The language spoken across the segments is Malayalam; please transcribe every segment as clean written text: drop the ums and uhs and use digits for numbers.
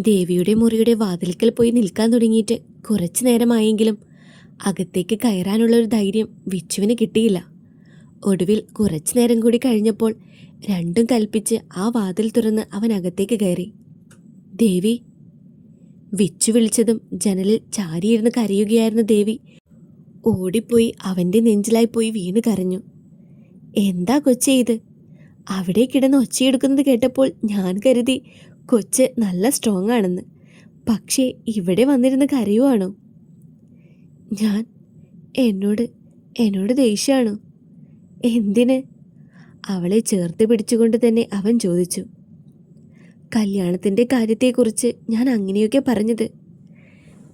ദേവിയുടെ മുറിയുടെ വാതിൽക്കൽ പോയി നിൽക്കാൻ തുടങ്ങിയിട്ട് കുറച്ചു നേരമായെങ്കിലും അകത്തേക്ക് കയറാനുള്ളൊരു ധൈര്യം വിച്ചുവിന് കിട്ടിയില്ല. ഒടുവിൽ കുറച്ചു നേരം കൂടി കഴിഞ്ഞപ്പോൾ രണ്ടും കൽപ്പിച്ച് ആ വാതിൽ തുറന്ന് അവൻ അകത്തേക്ക് കയറി. ദേവി! വിച്ചു വിളിച്ചതും ജനലിൽ ചാരിയിരുന്ന് കരയുകയായിരുന്ന ദേവി ഓടിപ്പോയി അവൻ്റെ നെഞ്ചിലായി പോയി വീണ് കരഞ്ഞു. എന്താ കൊച്ചേ ഇത്? അവിടെ കിടന്ന് ഒച്ചയെടുക്കുന്നത് കേട്ടപ്പോൾ ഞാൻ കരുതി കൊച്ച് നല്ല സ്ട്രോങ് ആണെന്ന്. പക്ഷേ ഇവിടെ വന്നിരുന്ന് കരയുവാണോ? ഞാൻ എന്നോട് ദേഷ്യമാണോ? എന്തിന്? അവളെ ചേർത്ത് പിടിച്ചുകൊണ്ട് തന്നെ അവൻ ചോദിച്ചു. കല്യാണത്തിൻ്റെ കാര്യത്തെക്കുറിച്ച് ഞാൻ അങ്ങനെയൊക്കെ പറഞ്ഞത്.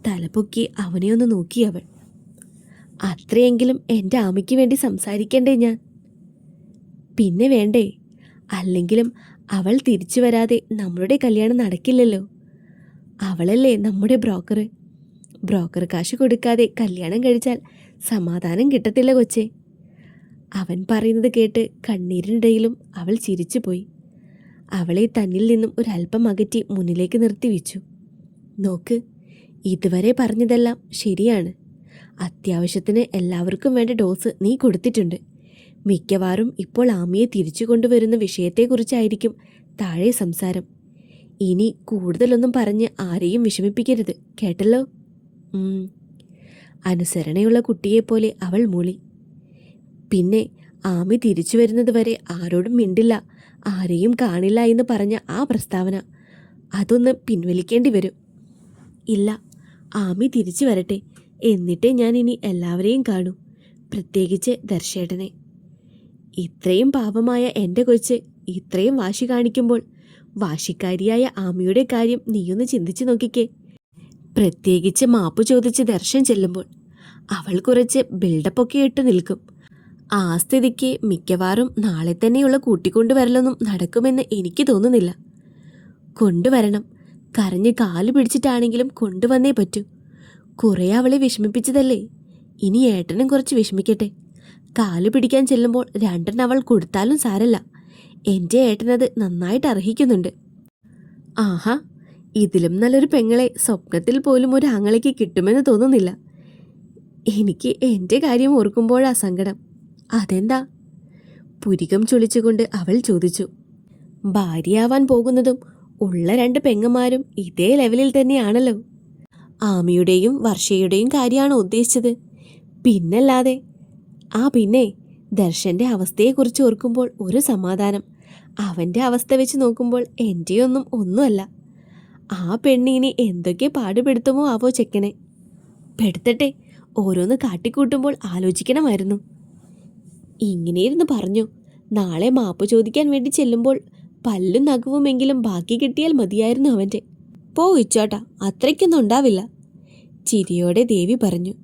തലപൊക്കി അവനെ ഒന്ന് നോക്കി അവൾ. അത്രയെങ്കിലും എൻ്റെ ആമയ്ക്ക് വേണ്ടി സംസാരിക്കണ്ടേ ഞാൻ? പിന്നെ വേണ്ടേ? അല്ലെങ്കിലും അവൾ തിരിച്ചു വരാതെ നമ്മളുടെ കല്യാണം നടക്കില്ലല്ലോ. അവളല്ലേ നമ്മുടെ ബ്രോക്കർ കാശ് കൊടുക്കാതെ കല്യാണം കഴിച്ചാൽ സമാധാനം കിട്ടത്തില്ല കൊച്ചേ. അവൻ പറയുന്നത് കേട്ട് കണ്ണീരിനിടയിലും അവൾ ചിരിച്ചുപോയി. അവളെ തന്നിൽ നിന്നും ഒരല്പം അകറ്റി മുന്നിലേക്ക് നിർത്തി വെച്ചു. നോക്ക്, ഇതുവരെ പറഞ്ഞതെല്ലാം ശരിയാണ്. അത്യാവശ്യത്തിന് എല്ലാവർക്കും വേണ്ട ഡോസ് നീ കൊടുത്തിട്ടുണ്ട്. മിക്കവാറും ഇപ്പോൾ ആമിയെ തിരിച്ചു കൊണ്ടുവരുന്ന വിഷയത്തെക്കുറിച്ചായിരിക്കും താഴെ സംസാരം. ഇനി കൂടുതലൊന്നും പറഞ്ഞ് ആരെയും വിഷമിപ്പിക്കരുത്, കേട്ടല്ലോ? അനുസരണയുള്ള കുട്ടിയെപ്പോലെ അവൾ മൂളി. പിന്നെ ആമി തിരിച്ചു വരുന്നത് വരെ ആരോടും മിണ്ടില്ല, ആരെയും കാണില്ല എന്ന് പറഞ്ഞ ആ പ്രസ്താവന അതൊന്ന് പിൻവലിക്കേണ്ടി വരും. ഇല്ല, ആമി തിരിച്ചു വരട്ടെ, എന്നിട്ടേ ഞാൻ ഇനി എല്ലാവരെയും കാണൂ, പ്രത്യേകിച്ച് ദർശേട്ടനെ. ഇത്രയും പാപമായ എൻ്റെ കൊച്ച് ഇത്രയും വാശി കാണിക്കുമ്പോൾ വാശിക്കാരിയായ ആമിയുടെ കാര്യം നീയൊന്ന് ചിന്തിച്ചു നോക്കിക്കേ. പ്രത്യേകിച്ച് മാപ്പ് ചോദിച്ച് ദർശൻ ചെല്ലുമ്പോൾ അവൾ കുറച്ച് ബിൽഡപ്പൊക്കെ ഇട്ട് നിൽക്കും. ആ സ്ഥിതിക്ക് മിക്കവാറും നാളെ തന്നെയുള്ള കൂട്ടിക്കൊണ്ടുവരലൊന്നും നടക്കുമെന്ന് എനിക്ക് തോന്നുന്നില്ല. കൊണ്ടുവരണം, കരഞ്ഞ് കാല് പിടിച്ചിട്ടാണെങ്കിലും കൊണ്ടുവന്നേ പറ്റൂ. കുറേ അവളെ വിഷമിപ്പിച്ചതല്ലേ, ഇനി ഏട്ടനും കുറച്ച് വിഷമിക്കട്ടെ. കാല് പിടിക്കാൻ ചെല്ലുമ്പോൾ രണ്ടെണ്ണം അവൾ കൊടുത്താലും സാരല്ല, എൻ്റെ ഏട്ടനത് നന്നായിട്ട് അർഹിക്കുന്നുണ്ട്. ആഹാ, ഇതിലും നല്ലൊരു പെങ്ങളെ സ്വപ്നത്തിൽ പോലും ഒരു ആങ്ങളയ്ക്ക് കിട്ടുമെന്ന് തോന്നുന്നില്ല. എനിക്ക് എൻ്റെ കാര്യം ഓർക്കുമ്പോഴാ സങ്കടം. അതെന്താ? പുരികം ചൊളിച്ചുകൊണ്ട് അവൾ ചോദിച്ചു. ഭാര്യയാവാൻ പോകുന്നതും ഉള്ള രണ്ട് പെങ്ങന്മാരും ഇതേ ലെവലിൽ തന്നെയാണല്ലോ. ആമിയുടെയും വർഷയുടെയും കാര്യമാണോ ഉദ്ദേശിച്ചത്? പിന്നല്ലാതെ. പിന്നെ ദർശൻ്റെ അവസ്ഥയെക്കുറിച്ച് ഓർക്കുമ്പോൾ ഒരു സമാധാനം. അവൻ്റെ അവസ്ഥ വെച്ച് നോക്കുമ്പോൾ എൻ്റെയൊന്നും ഒന്നുമല്ല. ആ പെണ്ണിനി എന്തൊക്കെ പാടുപെടുത്തുമോ ആവോ ചെക്കനെ. പെടുത്തട്ടെ, ഓരോന്ന് കാട്ടിക്കൂട്ടുമ്പോൾ ആലോചിക്കണമായിരുന്നു. ഇങ്ങനെയിരുന്ന് പറഞ്ഞു. നാളെ മാപ്പ് ചോദിക്കാൻ വേണ്ടി ചെല്ലുമ്പോൾ പല്ലും നഖവുമെങ്കിലും ബാക്കി കിട്ടിയാൽ മതിയായിരുന്നു അവൻ്റെ. പോയിച്ചോട്ടാ, അത്രയ്ക്കൊന്നും ഉണ്ടാവില്ല, ചിരിയോടെ ദേവി പറഞ്ഞു.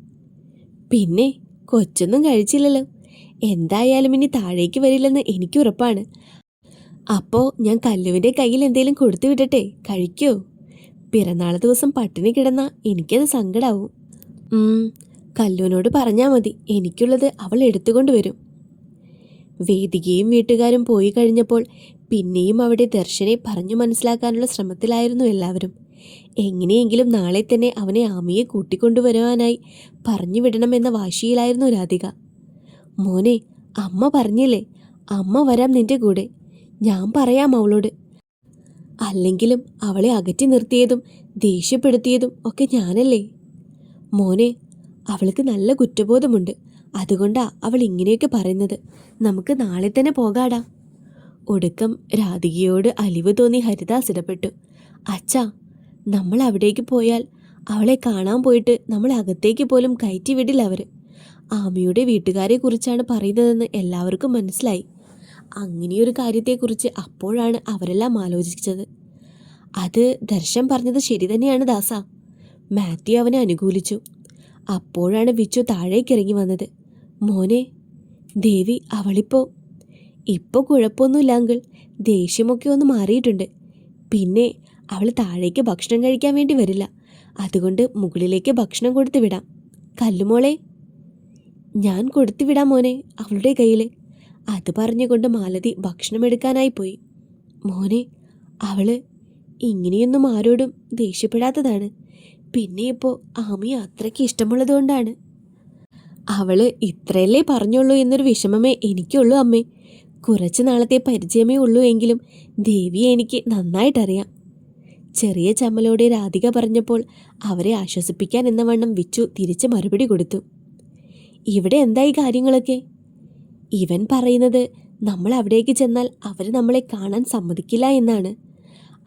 പിന്നെ കൊച്ചൊന്നും കഴിച്ചില്ലല്ലോ. എന്തായാലും ഇനി താഴേക്ക് വരില്ലെന്ന് എനിക്ക് ഉറപ്പാണ്. അപ്പോൾ ഞാൻ കല്ലുവിൻ്റെ കയ്യിൽ എന്തേലും കൊടുത്തു വിടട്ടെ, കഴിക്കോ? പിറന്നാൾ ദിവസം പട്ടിണി കിടന്നാൽ എനിക്കത് സങ്കടാവും. കല്ലുവിനോട് പറഞ്ഞാൽ മതി, എനിക്കുള്ളത് അവൾ എടുത്തുകൊണ്ട് വരും. വേദികയും വീട്ടുകാരും പോയി കഴിഞ്ഞപ്പോൾ പിന്നെയും അവിടെ ദർശനെ പറഞ്ഞു മനസ്സിലാക്കാനുള്ള ശ്രമത്തിലായിരുന്നു എല്ലാവരും. എങ്ങനെയെങ്കിലും നാളെ തന്നെ അവനെ ആമിയെ കൂട്ടിക്കൊണ്ടുവരുവാനായി പറഞ്ഞു വിടണമെന്ന വാശിയിലായിരുന്നു രാധിക. മോനെ, അമ്മ പറഞ്ഞില്ലേ, അമ്മ വരാം നിന്റെ കൂടെ. ഞാൻ പറയാം അവളോട്. അല്ലെങ്കിലും അവളെ അകറ്റി നിർത്തിയതും ദേഷ്യപ്പെടുത്തിയതും ഒക്കെ ഞാനല്ലേ. മോനെ, അവൾക്ക് നല്ല കുറ്റബോധമുണ്ട്, അതുകൊണ്ടാ അവൾ ഇങ്ങനെയൊക്കെ പറയുന്നത്. നമുക്ക് നാളെ തന്നെ പോകാടാ. ഒടുക്കം രാധികയോട് അലിവ് തോന്നി ഹരിദാസ് ഇടപെട്ടു. അച്ഛാ, നമ്മൾ അവിടേക്ക് പോയാൽ അവളെ കാണാൻ പോയിട്ട് നമ്മൾ അകത്തേക്ക് പോലും കയറ്റി വിടില്ല അവർ. ആമിയുടെ വീട്ടുകാരെ കുറിച്ചാണ് പറയുന്നതെന്ന് എല്ലാവർക്കും മനസ്സിലായി. അങ്ങനെയൊരു കാര്യത്തെക്കുറിച്ച് അപ്പോഴാണ് അവരെല്ലാം ആലോചിച്ചത്. അത് ദർശൻ പറഞ്ഞത് ശരി തന്നെയാണ് ദാസ. മാത്യു അവനെ അനുകൂലിച്ചു. അപ്പോഴാണ് വിച്ചു താഴേക്കിറങ്ങി വന്നത്. മോനെ, ദേവി ഇപ്പോൾ കുഴപ്പമൊന്നുമില്ല അങ്കിൾ, ദേഷ്യമൊക്കെ ഒന്ന് മാറിയിട്ടുണ്ട്. പിന്നെ അവൾ താഴേക്ക് ഭക്ഷണം കഴിക്കാൻ വേണ്ടി വരില്ല, അതുകൊണ്ട് മുകളിലേക്ക് ഭക്ഷണം കൊടുത്തു വിടാം. കല്ലുമോളെ, ഞാൻ കൊടുത്തു വിടാം മോനെ അവളുടെ കയ്യിൽ. അത് പറഞ്ഞുകൊണ്ട് മാലതി ഭക്ഷണം എടുക്കാനായി പോയി. മോനെ, അവള് ഇങ്ങനെയൊന്നും ആരോടും ദേഷ്യപ്പെടാത്തതാണ്. പിന്നെ ഇപ്പോൾ ആമിയെ അത്രയ്ക്ക് ഇഷ്ടമുള്ളതുകൊണ്ടാണ്. അവള് ഇത്രയല്ലേ പറഞ്ഞുള്ളൂ എന്നൊരു വിഷമമേ എനിക്കുള്ളൂ അമ്മേ. കുറച്ചു നാളത്തെ പരിചയമേ ഉള്ളൂ എങ്കിലും ദേവിയെ എനിക്ക് നന്നായിട്ടറിയാം. ചെറിയ ചമ്മലോടെ രാധിക പറഞ്ഞപ്പോൾ അവരെ ആശ്വസിപ്പിക്കാൻ എന്ന വണ്ണം വിച്ചു തിരിച്ച് മറുപടി കൊടുത്തു. ഇവിടെ എന്തായി കാര്യങ്ങളൊക്കെ? ഇവൻ പറയുന്നത് നമ്മൾ അവിടേക്ക് ചെന്നാൽ അവർ നമ്മളെ കാണാൻ സമ്മതിക്കില്ല എന്നാണ്.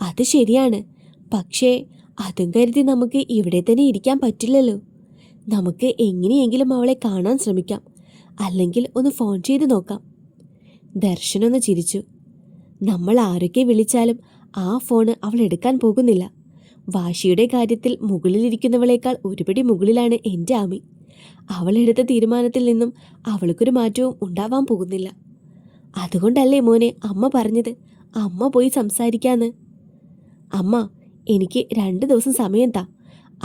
അത് ശരിയാണ്. പക്ഷേ അതും കരുതി നമുക്ക് ഇവിടെ തന്നെ ഇരിക്കാൻ പറ്റില്ലല്ലോ. നമുക്ക് എങ്ങനെയെങ്കിലും അവളെ കാണാൻ ശ്രമിക്കാം. അല്ലെങ്കിൽ ഒന്ന് ഫോൺ ചെയ്ത് നോക്കാം. ദർശനൊന്ന് ചിരിച്ചു. നമ്മൾ ആരൊക്കെ വിളിച്ചാലും ആ ഫോണ് അവൾ എടുക്കാൻ പോകുന്നില്ല. വാശിയുടെ കാര്യത്തിൽ മുകളിലിരിക്കുന്നവളേക്കാൾ ഒരുപടി മുകളിലാണ് എൻ്റെ ആമി. അവളെടുത്ത തീരുമാനത്തിൽ നിന്നും അവൾക്കൊരു മാറ്റവും ഉണ്ടാവാൻ പോകുന്നില്ല. അതുകൊണ്ടല്ലേ മോനെ അമ്മ പറഞ്ഞത് അമ്മ പോയി സംസാരിക്കാന്ന്. അമ്മ, എനിക്ക് 2 ദിവസം സമയം താ.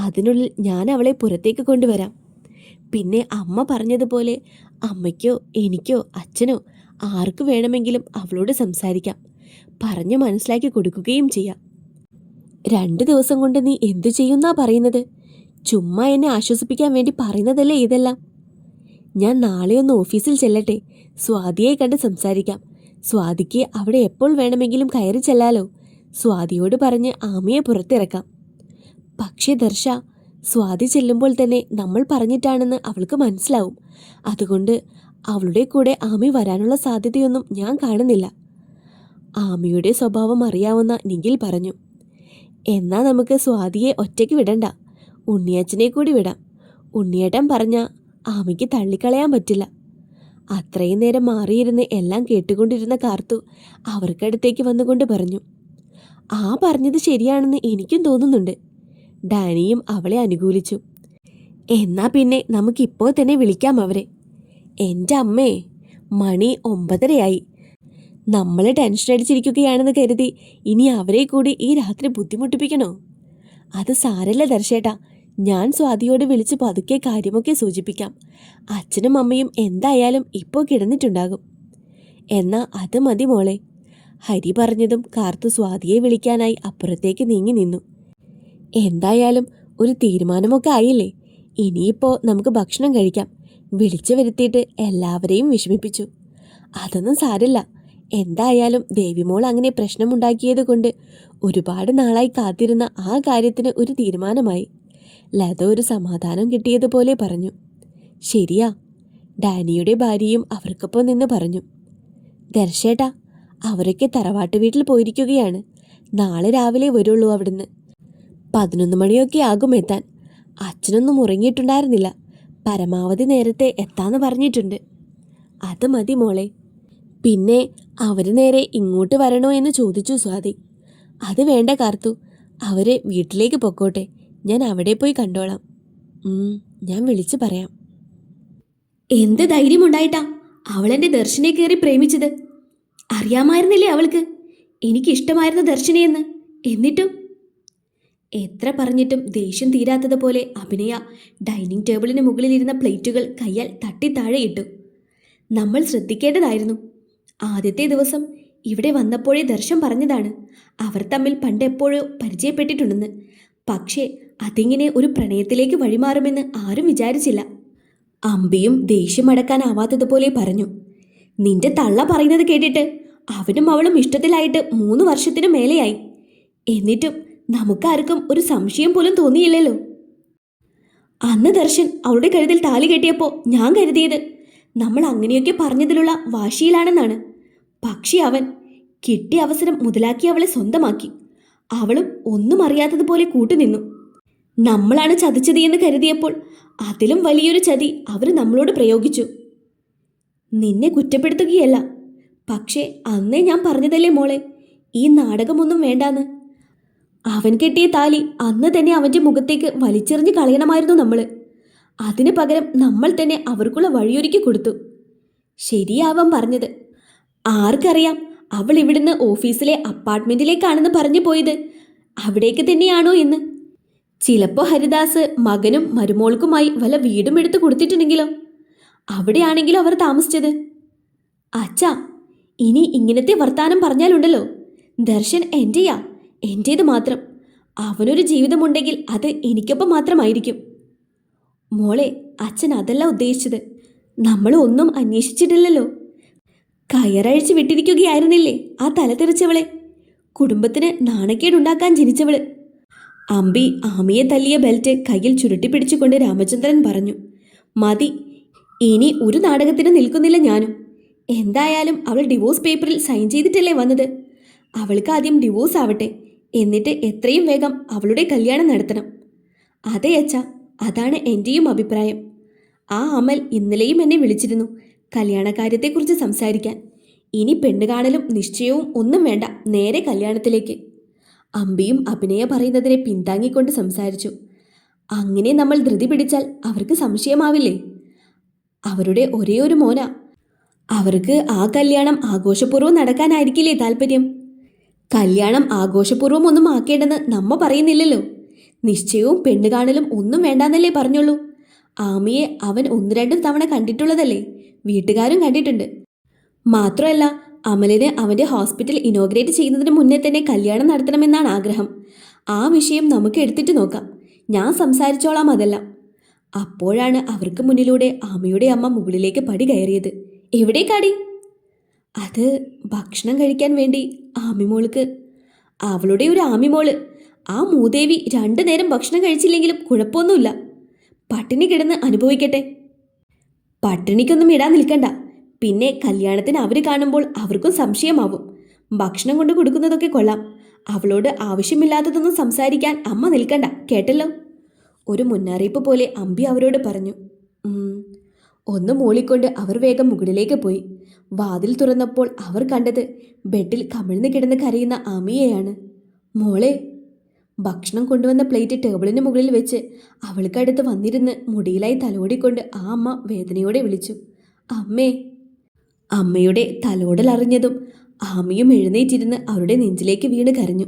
അതിനുള്ളിൽ ഞാൻ അവളെ പുറത്തേക്ക് കൊണ്ടുവരാം. പിന്നെ അമ്മ പറഞ്ഞതുപോലെ അമ്മയ്ക്കോ എനിക്കോ അച്ഛനോ ആർക്ക് വേണമെങ്കിലും അവളോട് സംസാരിക്കാം. പറഞ്ഞു മനസ്സിലാക്കി കൊടുക്കുകയും ചെയ്യാം. 2 ദിവസം കൊണ്ട് നീ എന്തു ചെയ്യുന്നാ പറയുന്നത്? ചുമ്മാ എന്നെ ആശ്വസിപ്പിക്കാൻ വേണ്ടി പറയുന്നതല്ലേ ഇതെല്ലാം. ഞാൻ നാളെ ഒന്ന് ഓഫീസിൽ ചെല്ലട്ടെ. സ്വാതിയെ കണ്ട് സംസാരിക്കാം. സ്വാതിക്ക് അവിടെ എപ്പോൾ വേണമെങ്കിലും കയറി ചെല്ലാലോ. സ്വാതിയോട് പറഞ്ഞ് ആമിയെ പുറത്തിറക്കാം. പക്ഷേ ദർശ, സ്വാതി ചെല്ലുമ്പോൾ തന്നെ നമ്മൾ പറഞ്ഞിട്ടാണെന്ന് അവൾക്ക് മനസ്സിലാവും. അതുകൊണ്ട് അവളുടെ കൂടെ ആമി വരാനുള്ള സാധ്യതയൊന്നും ഞാൻ കാണുന്നില്ല. ആമിയുടെ സ്വഭാവം അറിയാവുന്ന നിഖിൽ പറഞ്ഞു. എന്നാ നമുക്ക് സ്വാതിയെ ഒറ്റയ്ക്ക് വിടണ്ട. ഉണ്ണിയച്ഛനെ കൂടി വിടാം. ഉണ്ണിയേട്ടൻ പറഞ്ഞ ആമിക്ക് തള്ളിക്കളയാൻ പറ്റില്ല. അത്രയും നേരം മാറിയിരുന്ന് എല്ലാം കേട്ടുകൊണ്ടിരുന്ന കാർത്തു അവർക്കടുത്തേക്ക് വന്നുകൊണ്ട് പറഞ്ഞു. ആ പറഞ്ഞത് ശരിയാണെന്ന് എനിക്കും തോന്നുന്നുണ്ട്. ഡാനിയും അവളെ അനുകൂലിച്ചു. എന്നാ പിന്നെ നമുക്കിപ്പോൾ തന്നെ വിളിക്കാം അവരെ. എൻ്റെ അമ്മേ, മണി 9:30 നമ്മൾ ടെൻഷൻ അടിച്ചിരിക്കുകയാണെന്ന് കരുതി ഇനി അവരെ കൂടി ഈ രാത്രി ബുദ്ധിമുട്ടിപ്പിക്കണോ? അത് സാരല്ല ദർശേട്ടാ. ഞാൻ സ്വാതിയോട് വിളിച്ച് പതുക്കെ കാര്യമൊക്കെ സൂചിപ്പിക്കാം. അച്ഛനും അമ്മയും എന്തായാലും ഇപ്പോൾ കിടന്നിട്ടുണ്ടാകും. എന്നാ അത് മതി മോളെ. ഹരി പറഞ്ഞതും കാർത്തു സ്വാതിയെ വിളിക്കാനായി അപ്പുറത്തേക്ക് നീങ്ങി നിന്നു. എന്തായാലും ഒരു തീരുമാനമൊക്കെ ആയില്ലേ. ഇനിയിപ്പോൾ നമുക്ക് ഭക്ഷണം കഴിക്കാം. വിളിച്ചു വരുത്തിയിട്ട് എല്ലാവരെയും വിഷമിപ്പിച്ചു. അതൊന്നും സാരില്ല. എന്തായാലും ദേവിമോൾ അങ്ങനെ പ്രശ്നമുണ്ടാക്കിയത് കൊണ്ട് ഒരുപാട് നാളായി കാത്തിരുന്ന ആ കാര്യത്തിന് ഒരു തീരുമാനമായി. ലത ഒരു സമാധാനം കിട്ടിയതുപോലെ പറഞ്ഞു. ശരിയാ, ഡാനിയുടെ ഭാര്യയും അവർക്കൊപ്പം നിന്ന് പറഞ്ഞു. ദർശേട്ടാ, അവരൊക്കെ തറവാട്ട് വീട്ടിൽ പോയിരിക്കുകയാണ്. നാളെ രാവിലെ വരുള്ളൂ അവിടുന്ന്. 11 മണിയൊക്കെ ആകും എത്താൻ. അച്ഛനൊന്നും ഉറങ്ങിയിട്ടുണ്ടായിരുന്നില്ല. പരമാവധി നേരത്തെ എത്താന്ന് പറഞ്ഞിട്ടുണ്ട്. അത് മതി മോളെ. പിന്നെ അവർ നേരെ ഇങ്ങോട്ട് വരണോ എന്ന് ചോദിച്ചു സ്വാതി. അത് വേണ്ട കാർത്തു, അവർ വീട്ടിലേക്ക് പൊക്കോട്ടെ. ഞാൻ അവിടെ പോയി കണ്ടോളാം. ഞാൻ വിളിച്ചു പറയാം. എന്ത് ധൈര്യമുണ്ടായിട്ടാ അവളെൻ്റെ ദർശനെ കയറി പ്രേമിച്ചത്? അറിയാമായിരുന്നില്ലേ അവൾക്ക് എനിക്കിഷ്ടമായിരുന്നു ദർശനയെന്ന്? എന്നിട്ടും എത്ര പറഞ്ഞിട്ടും ദേഷ്യം തീരാത്തതുപോലെ അഭിനയ ഡൈനിങ് ടേബിളിന് മുകളിലിരുന്ന പ്ലേറ്റുകൾ കയ്യാൽ തട്ടി താഴെയിട്ടു. നമ്മൾ ശ്രദ്ധിക്കേണ്ടതായിരുന്നു. ആദ്യത്തെ ദിവസം ഇവിടെ വന്നപ്പോഴേ ദർശൻ പറഞ്ഞതാണ് അവർ തമ്മിൽ പണ്ടെപ്പോഴോ പരിചയപ്പെട്ടിട്ടുണ്ടെന്ന്. പക്ഷേ അതിങ്ങനെ ഒരു പ്രണയത്തിലേക്ക് വഴിമാറുമെന്ന് ആരും വിചാരിച്ചില്ല. അമ്പിയും ദേഷ്യമടക്കാനാവാത്തതുപോലെ പറഞ്ഞു. നിന്റെ തള്ള പറയുന്നത് കേട്ടിട്ട് അവനും അവളും ഇഷ്ടത്തിലായിട്ട് 3 വർഷത്തിനു മേലെയായി. എന്നിട്ടും നമുക്കാർക്കും ഒരു സംശയം പോലും തോന്നിയില്ലല്ലോ. അന്ന് ദർശൻ അവളുടെ കഴുത്തിൽ താലി കെട്ടിയപ്പോൾ ഞാൻ കരുതിയത് നമ്മൾ അങ്ങനെയൊക്കെ പറഞ്ഞതിലുള്ള വാശിയിലാണെന്നാണ്. പക്ഷേ അവൻ കിട്ടിയ അവസരം മുതലാക്കി അവളെ സ്വന്തമാക്കി. അവളും ഒന്നും അറിയാത്തതുപോലെ കൂട്ടുനിന്നു. നമ്മളാണ് ചതിച്ചത് എന്ന് കരുതിയപ്പോൾ അതിലും വലിയൊരു ചതി അവർ നമ്മളോട് പ്രയോഗിച്ചു. നിന്നെ കുറ്റപ്പെടുത്തുകയല്ല. പക്ഷേ അന്നേ ഞാൻ പറഞ്ഞതല്ലേ മോളെ, ഈ നാടകമൊന്നും വേണ്ടാന്ന്. അവൻ കെട്ടിയ താലി അന്ന് തന്നെ അവൻ്റെ മുഖത്തേക്ക് വലിച്ചെറിഞ്ഞ് കളയണമായിരുന്നു നമ്മൾ. അതിനു പകരം നമ്മൾ തന്നെ അവർക്കുള്ള വഴിയൊരുക്കി കൊടുത്തു. ശരിയാവാൻ പറഞ്ഞത്. ആർക്കറിയാം അവൾ ഇവിടുന്ന് ഓഫീസിലെ അപ്പാർട്ട്മെൻറ്റിലേക്കാണെന്ന് പറഞ്ഞു പോയത് അവിടേക്ക് തന്നെയാണോ എന്ന്. ചിലപ്പോൾ ഹരിദാസ് മകനും മരുമോൾക്കുമായി വല്ല വീടും എടുത്ത് കൊടുത്തിട്ടുണ്ടെങ്കിലോ? അവിടെയാണെങ്കിലും അവർ താമസിച്ചത്. അച്ഛാ, ഇനി ഇങ്ങനത്തെ വർത്താനം പറഞ്ഞാലുണ്ടല്ലോ, ദർശൻ എൻ്റെയാ, എൻ്റേത് മാത്രം. അവനൊരു ജീവിതമുണ്ടെങ്കിൽ അത് എനിക്കൊപ്പം മാത്രമായിരിക്കും. മോളെ, അച്ഛൻ അതല്ല ഉദ്ദേശിച്ചത്. നമ്മൾ ഒന്നും അന്വേഷിച്ചിട്ടില്ലല്ലോ. കയറഴിച്ച് വിട്ടിരിക്കുകയായിരുന്നില്ലേ ആ തലതെറിച്ചവളെ, കുടുംബത്തിന് നാണക്കേടുണ്ടാക്കാൻ ജനിച്ചവള്. അമ്പി ആമിയെ തല്ലിയ ബെൽറ്റ് കയ്യിൽ ചുരുട്ടിപ്പിടിച്ചുകൊണ്ട് രാമചന്ദ്രൻ പറഞ്ഞു. മതി, ഇനി ഒരു നാടകത്തിന് നിൽക്കുന്നില്ല ഞാനും. എന്തായാലും അവൾ ഡിവോഴ്സ് പേപ്പറിൽ സൈൻ ചെയ്തിട്ടല്ലേ വന്നത്. അവൾക്ക് ആദ്യം ഡിവോഴ്സ് ആവട്ടെ, എന്നിട്ട് എത്രയും വേഗം അവളുടെ കല്യാണം നടത്തണം. അതെ അച്ഛാ, അതാണ് എൻ്റെയും അഭിപ്രായം. ആ അമൽ ഇന്നലെയും എന്നെ വിളിച്ചിരുന്നു കല്യാണകാര്യത്തെക്കുറിച്ച് സംസാരിക്കാൻ. ഇനി പെണ്ണുകാണലും നിശ്ചയവും ഒന്നും വേണ്ട, നേരെ കല്യാണത്തിലേക്ക്. അമ്പിയും അഭിനയ പറയുന്നതിനെ പിന്താങ്ങിക്കൊണ്ട് സംസാരിച്ചു. അങ്ങനെ നമ്മൾ ധൃതി പിടിച്ചാൽ അവർക്ക് സംശയമാവില്ലേ? അവരുടെ ഒരേ ഒരു മോനാ. അവർക്ക് ആ കല്യാണം ആഘോഷപൂർവ്വം നടക്കാനായിരിക്കില്ലേ താല്പര്യം? കല്യാണം ആഘോഷപൂർവ്വം ഒന്നും ആക്കേണ്ടെന്ന് നമ്മ പറയുന്നില്ലല്ലോ. നിശ്ചയവും പെണ്ണുകാണലും ഒന്നും വേണ്ടാന്നല്ലേ പറഞ്ഞുള്ളൂ. ആമിയെ അവൻ 1-2 തവണ കണ്ടിട്ടുള്ളതല്ലേ, വീട്ടുകാരും കണ്ടിട്ടുണ്ട്. മാത്രമല്ല, അമലിന് അവൻ്റെ ഹോസ്പിറ്റൽ ഇനോഗ്രേറ്റ് ചെയ്യുന്നതിന് മുന്നേ തന്നെ കല്യാണം നടത്തണമെന്നാണ് ആഗ്രഹം. ആ വിഷയം നമുക്ക് എടുത്തിട്ട് നോക്കാം. ഞാൻ സംസാരിച്ചോളാം അതെല്ലാം. അപ്പോഴാണ് അവർക്ക് മുന്നിലൂടെ ആമിയുടെ അമ്മ മുകളിലേക്ക് പടി കയറിയത്. എവിടേക്കാടി? അത് ഭക്ഷണം കഴിക്കാൻ വേണ്ടി ആമിമോൾക്ക്. അവളുടെ ഒരു ആമിമോള്. ആ മൂദേവി 2 നേരം ഭക്ഷണം കഴിച്ചില്ലെങ്കിലും കുഴപ്പമൊന്നുമില്ല. പട്ടിണി കിടന്ന് അനുഭവിക്കട്ടെ. പട്ടിണിക്കൊന്നും ഇടാൻ നിൽക്കണ്ട. പിന്നെ കല്യാണത്തിന് അവർ കാണുമ്പോൾ അവർക്കും സംശയമാവും. ഭക്ഷണം കൊണ്ട് കൊടുക്കുന്നതൊക്കെ കൊള്ളാം. അവളോട് ആവശ്യമില്ലാത്തതൊന്നും സംസാരിക്കാൻ അമ്മ നിൽക്കണ്ട, കേട്ടല്ലോ. ഒരു മുന്നറിയിപ്പ് പോലെ അമ്പി അവരോട് പറഞ്ഞു. ഒന്ന് മൂളിക്കൊണ്ട് അവർ വേഗം മുകളിലേക്ക് പോയി. വാതിൽ തുറന്നപ്പോൾ അവർ കണ്ടത് ബെഡിൽ കമിഴ്ന്ന് കിടന്ന് കരയുന്ന ആമിയെയാണ്. മോളെ. ഭക്ഷണം കൊണ്ടുവന്ന പ്ലേറ്റ് ടേബിളിന് മുകളിൽ വെച്ച് അവൾക്കടുത്ത് വന്നിരുന്ന് മുടിയിലായി തലോടിക്കൊണ്ട് ആ അമ്മ വേദനയോടെ വിളിച്ചു. അമ്മേ. അമ്മയുടെ തലോടൽ അറിഞ്ഞതും ആമിയും എഴുന്നേറ്റിരുന്ന് അവരുടെ നെഞ്ചിലേക്ക് വീണ് കരഞ്ഞു.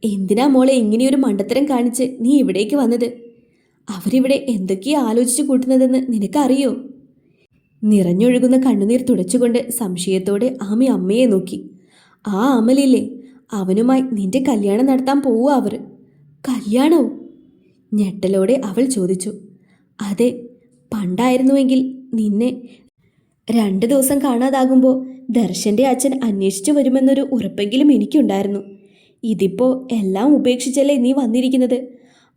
എന്തിനാ മോളെ ഇങ്ങനെയൊരു മണ്ടത്തരം കാണിച്ച് നീ ഇവിടേക്ക് വന്നത്? അവരിവിടെ എന്തൊക്കെയാ ആലോചിച്ചു കൂട്ടുന്നതെന്ന് നിനക്കറിയോ? നിറഞ്ഞൊഴുകുന്ന കണ്ണുനീർ തുടച്ചുകൊണ്ട് സംശയത്തോടെ ആമി അമ്മയെ നോക്കി. ആ അമലില്ലേ, അവനുമായി നിന്റെ കല്യാണം നടത്താൻ പോവുക അവർ. കല്യാണവും? ഞെട്ടലോടെ അവൾ ചോദിച്ചു. അതെ, പണ്ടായിരുന്നുവെങ്കിൽ നിന്നെ 2 ദിവസം കാണാതാകുമ്പോൾ ദർശൻ്റെ അച്ഛൻ അന്വേഷിച്ചു വരുമെന്നൊരു ഉറപ്പെങ്കിലും എനിക്കുണ്ടായിരുന്നു. ഇതിപ്പോൾ എല്ലാം ഉപേക്ഷിച്ചല്ലേ നീ വന്നിരിക്കുന്നത്.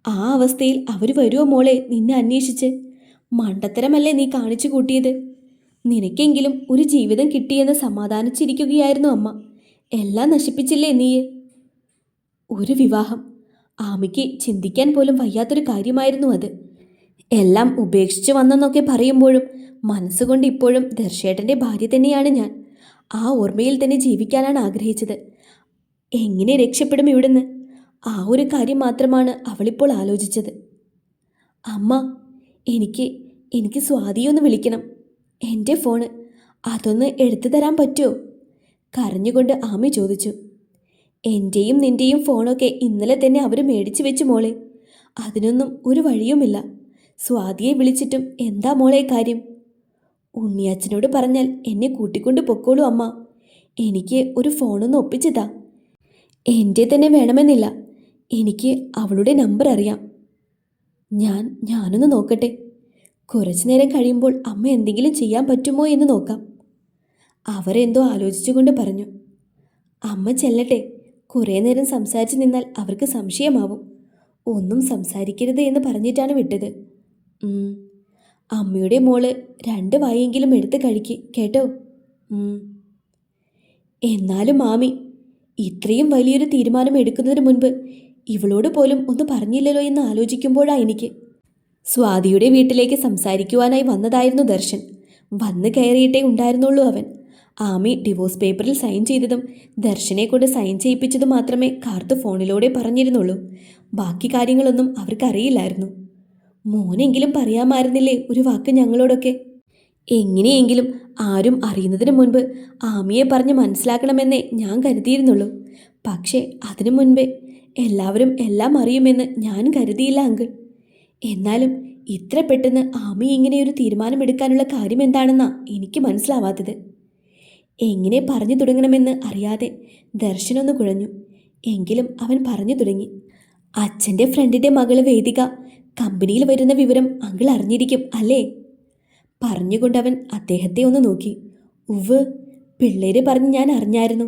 ആ അവസ്ഥയിൽ അവർ വരുമോ മോളെ നിന്നെ അന്വേഷിച്ച്? മണ്ടത്തരമല്ലേ നീ കാണിച്ചു കൂട്ടിയത്? നിനക്കെങ്കിലും ഒരു ജീവിതം കിട്ടിയെന്ന് സമാധാനിച്ചിരിക്കുകയായിരുന്നു അമ്മ. എല്ലാം നശിപ്പിച്ചില്ലേ നീ? ഒരു വിവാഹം ആമിക്ക് ചിന്തിക്കാൻ പോലും വയ്യാത്തൊരു കാര്യമായിരുന്നു അത്. എല്ലാം ഉപേക്ഷിച്ച് വന്നെന്നൊക്കെ പറയുമ്പോഴും മനസ്സുകൊണ്ട് ഇപ്പോഴും ദർശേട്ടൻ്റെ ഭാര്യ തന്നെയാണ് ഞാൻ. ആ ഓർമ്മയിൽ തന്നെ ജീവിക്കാനാണ് ആഗ്രഹിച്ചത്. എങ്ങനെ രക്ഷപ്പെടും ഇവിടുന്ന്? ആ ഒരു കാര്യം മാത്രമാണ് അവളിപ്പോൾ ആലോചിച്ചത്. അമ്മ, എനിക്ക് സ്വാതിയൊന്ന് വിളിക്കണം. എൻ്റെ ഫോണ് അതൊന്ന് എടുത്തു തരാൻ പറ്റുമോ? കരഞ്ഞുകൊണ്ട് ആമി ചോദിച്ചു. എൻ്റെയും നിൻ്റെയും ഫോണൊക്കെ ഇന്നലെ തന്നെ അവർ മേടിച്ചു വെച്ചു മോളെ. അതിനൊന്നും ഒരു വഴിയുമില്ല. സ്വാതിയെ വിളിച്ചിട്ടും എന്താ മോളെ കാര്യം? ഉണ്ണിയച്ഛനോട് പറഞ്ഞാൽ എന്നെ കൂട്ടിക്കൊണ്ട് പൊക്കോളൂ അമ്മ. എനിക്ക് ഒരു ഫോണൊന്ന് ഒപ്പിച്ചതാ. എൻ്റെ തന്നെ വേണമെന്നില്ല. എനിക്ക് അവളുടെ നമ്പർ അറിയാം. ഞാനൊന്ന് നോക്കട്ടെ. കുറച്ചു നേരം കഴിയുമ്പോൾ അമ്മ എന്തെങ്കിലും ചെയ്യാൻ പറ്റുമോ എന്ന് നോക്കാം. അവരെന്തോ ആലോചിച്ചുകൊണ്ട് പറഞ്ഞു. അമ്മ ചെല്ലട്ടെ. കുറേ നേരം സംസാരിച്ച് നിന്നാൽ അവർക്ക് സംശയമാവും. ഒന്നും സംസാരിക്കരുത് എന്ന് പറഞ്ഞിട്ടാണ് വിട്ടത്. അമ്മയുടെ മോള് 2 വായെങ്കിലും എടുത്ത് കഴിക്ക് കേട്ടോ. എന്നാലും മാമി, ഇത്രയും വലിയൊരു തീരുമാനം എടുക്കുന്നതിന് മുൻപ് ഇവളോട് പോലും ഒന്ന് പറഞ്ഞില്ലല്ലോ എന്ന് ആലോചിക്കുമ്പോഴാണ് എനിക്ക്. സ്വാതിയുടെ വീട്ടിലേക്ക് സംസാരിക്കുവാനായി വന്നതായിരുന്നു ദർശൻ. വന്ന് കയറിയിട്ടേ ഉണ്ടായിരുന്നുള്ളൂ അവൻ. ആമി ഡിവോഴ്സ് പേപ്പറിൽ സൈൻ ചെയ്തതും ദർശനെ കൊണ്ട് സൈൻ ചെയ്യിപ്പിച്ചതും മാത്രമേ കാർത്ത് ഫോണിലൂടെ പറഞ്ഞിരുന്നുള്ളൂ. ബാക്കി കാര്യങ്ങളൊന്നും അവർക്കറിയില്ലായിരുന്നു. മോനെങ്കിലും പറയാമായിരുന്നില്ലേ ഒരു വാക്ക് ഞങ്ങളോടൊക്കെ? എങ്ങനെയെങ്കിലും ആരും അറിയുന്നതിന് മുൻപ് ആമിയെ പറഞ്ഞ് മനസ്സിലാക്കണമെന്നേ ഞാൻ കരുതിയിരുന്നുള്ളൂ. പക്ഷേ അതിനു മുൻപേ എല്ലാവരും എല്ലാം അറിയുമെന്ന് ഞാൻ കരുതിയില്ല അങ്കിൾ. എന്നാലും ഇത്ര പെട്ടെന്ന് ആമി ഇങ്ങനെയൊരു തീരുമാനമെടുക്കാനുള്ള കാര്യം എന്താണെന്നാണ് എനിക്ക് മനസ്സിലാവാത്തത്. എങ്ങനെ പറഞ്ഞു തുടങ്ങണമെന്ന് അറിയാതെ ദർശനൊന്ന് കുഴഞ്ഞു. എങ്കിലും അവൻ പറഞ്ഞു തുടങ്ങി. അച്ഛൻ്റെ ഫ്രണ്ടിൻ്റെ മകള് വേദിക കമ്പനിയിൽ വരുന്ന വിവരം അങ്കിൾ അറിഞ്ഞിരിക്കും അല്ലേ? പറഞ്ഞുകൊണ്ടവൻ അദ്ദേഹത്തെ ഒന്ന് നോക്കി. ഉവ്, പിള്ളേര് പറഞ്ഞ് ഞാൻ അറിഞ്ഞായിരുന്നു.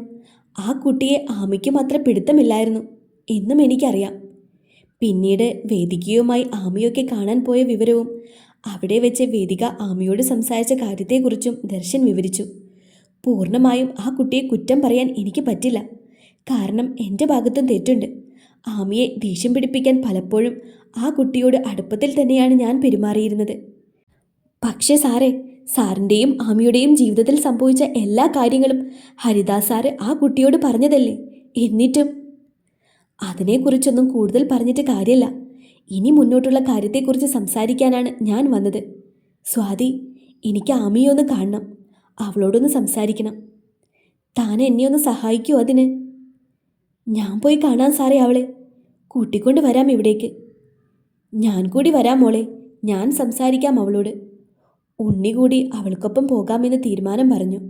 ആ കുട്ടിയെ ആമിക്കും അത്ര പിടുത്തമില്ലായിരുന്നു എന്നും എനിക്കറിയാം. പിന്നീട് വേദികയുമായി ആമിയൊക്കെ കാണാൻ പോയ വിവരവും അവിടെ വെച്ച് വേദിക ആമിയോട് സംസാരിച്ച കാര്യത്തെക്കുറിച്ചും ദർശൻ വിവരിച്ചു. പൂർണ്ണമായും ആ കുട്ടിയെ കുറ്റം പറയാൻ എനിക്ക് പറ്റില്ല. കാരണം എൻ്റെ ഭാഗത്തും തെറ്റുണ്ട്. ആമിയെ ദേഷ്യം പിടിപ്പിക്കാൻ പലപ്പോഴും ആ കുട്ടിയോട് അടുപ്പത്തിൽ തന്നെയാണ് ഞാൻ പെരുമാറിയിരുന്നത്. പക്ഷേ സാറേ, സാറിൻ്റെയും ആമിയുടെയും ജീവിതത്തിൽ സംഭവിച്ച എല്ലാ കാര്യങ്ങളും ഹരിദാസ് സാറ് ആ കുട്ടിയോട് പറഞ്ഞതല്ലേ? എന്നിട്ടും അതിനെക്കുറിച്ചൊന്നും കൂടുതൽ പറഞ്ഞിട്ട് കാര്യമില്ല. ഇനി മുന്നോട്ടുള്ള കാര്യത്തെക്കുറിച്ച് സംസാരിക്കാനാണ് ഞാൻ വന്നത്. സ്വാതി, എനിക്ക് ആമിയെ ഒന്ന് കാണണം. അവളോടൊന്ന് സംസാരിക്കണം. താൻ എന്നെ ഒന്ന് സഹായിക്കുമോ അതിന്? ഞാൻ പോയി കാണാൻ സാറേ അവളെ. കൂട്ടിക്കൊണ്ട് വരാം ഇവിടേക്ക്. ഞാൻ കൂടി വരാം മോളെ. ഞാൻ സംസാരിക്കാം അവളോട്. ഉണ്ണി കൂടി അവൾക്കൊപ്പം പോകാമെന്ന് തീരുമാനം പറഞ്ഞു.